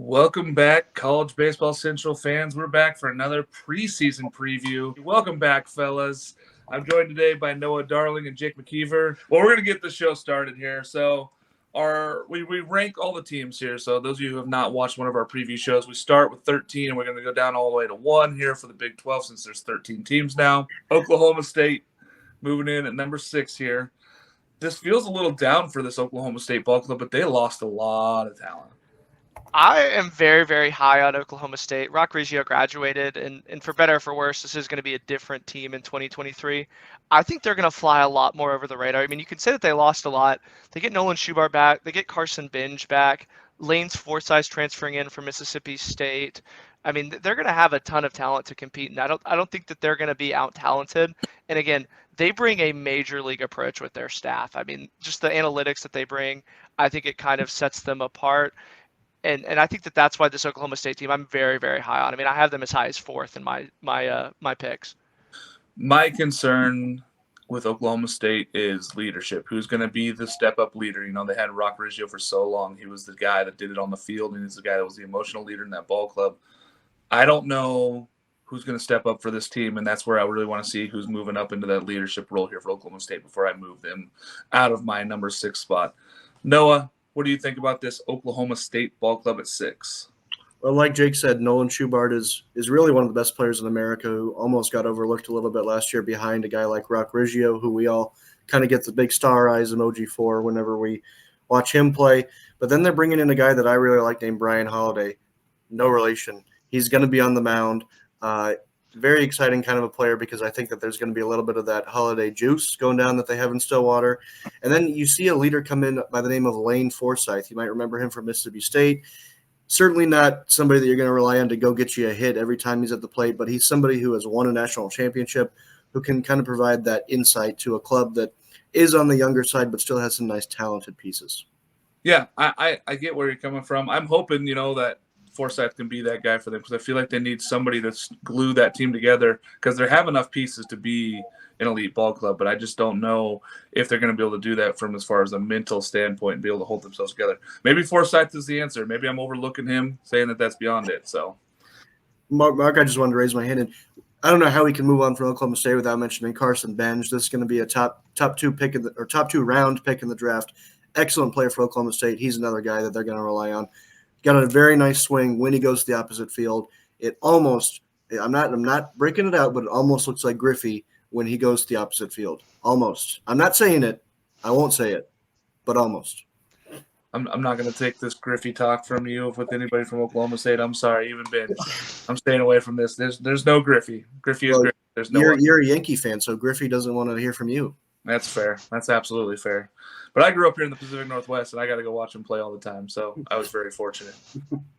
Welcome back, College Baseball Central fans. We're back for another preseason preview. Welcome back, fellas. I'm joined today by Noah Darling and Jake McKeever. Well, we're going to get the show started here. So we rank all the teams here. So those of you who have not watched one of our preview shows, we start with 13, and we're going to go down all the way to 1 here for the Big 12 since there's 13 teams now. Oklahoma State moving in at number 6 here. This feels a little down for this Oklahoma State ball club, but they lost a lot of talent. I am very, very high on Oklahoma State. Rock Riggio graduated, and for better or for worse, this is going to be a different team in 2023. I think they're going to fly a lot more over the radar. I mean, you can say that they lost a lot. They get Nolan Schubart back. They get Carson Binge back. Lane's Forsythe's transferring in from Mississippi State. I mean, they're going to have a ton of talent to compete, and I don't think that they're going to be out-talented. And again, they bring a major league approach with their staff. I mean, just the analytics that they bring, I think it kind of sets them apart. And I think that that's why this Oklahoma State team I'm very, very high on. I mean, I have them as high as 4th in my picks. My concern with Oklahoma State is leadership. Who's going to be the step-up leader? You know, they had Rock Riggio for so long. He was the guy that did it on the field, and he's the guy that was the emotional leader in that ball club. I don't know who's going to step up for this team, and that's where I really want to see who's moving up into that leadership role here for Oklahoma State before I move them out of my number 6 spot. Noah, what do you think about this Oklahoma State ball club at 6? Well, like Jake said, Nolan Schubart is really one of the best players in America who almost got overlooked a little bit last year behind a guy like Rock Riggio, who we all kind of get the big star eyes emoji for whenever we watch him play. But then they're bringing in a guy that I really like named Brian Holiday. No relation. He's going to be on the mound. Very exciting kind of a player because I think that there's going to be a little bit of that Holiday juice going down that they have in Stillwater. And then you see a leader come in by the name of Lane Forsythe. You might remember him from Mississippi State. Certainly not somebody that you're going to rely on to go get you a hit every time he's at the plate, but he's somebody who has won a national championship, who can kind of provide that insight to a club that is on the younger side but still has some nice talented pieces. Yeah, I get where you're coming from. I'm hoping, that Forsythe can be that guy for them because I feel like they need somebody to glue that team together because they have enough pieces to be an elite ball club, but I just don't know if they're going to be able to do that from as far as a mental standpoint and be able to hold themselves together. Maybe Forsythe is the answer. Maybe I'm overlooking him saying that that's beyond it. So, Mark, I just wanted to raise my hand, and I don't know how we can move on from Oklahoma State without mentioning Carson Benj. This is going to be a top 2 pick top 2 round pick in the draft. Excellent player for Oklahoma State. He's another guy that they're going to rely on. Got a very nice swing when he goes to the opposite field. It almost – I'm not breaking it out, but it almost looks like Griffey when he goes to the opposite field. Almost. I'm not saying it. I won't say it, but almost. I'm not going to take this Griffey talk from you with anybody from Oklahoma State. I'm sorry, even Ben. I'm staying away from this. There's no Griffey. Griffey is Griffey. There's no you're a Yankee fan, so Griffey doesn't want to hear from you. That's fair. That's absolutely fair. But I grew up here in the Pacific Northwest, and I got to go watch him play all the time, so I was very fortunate.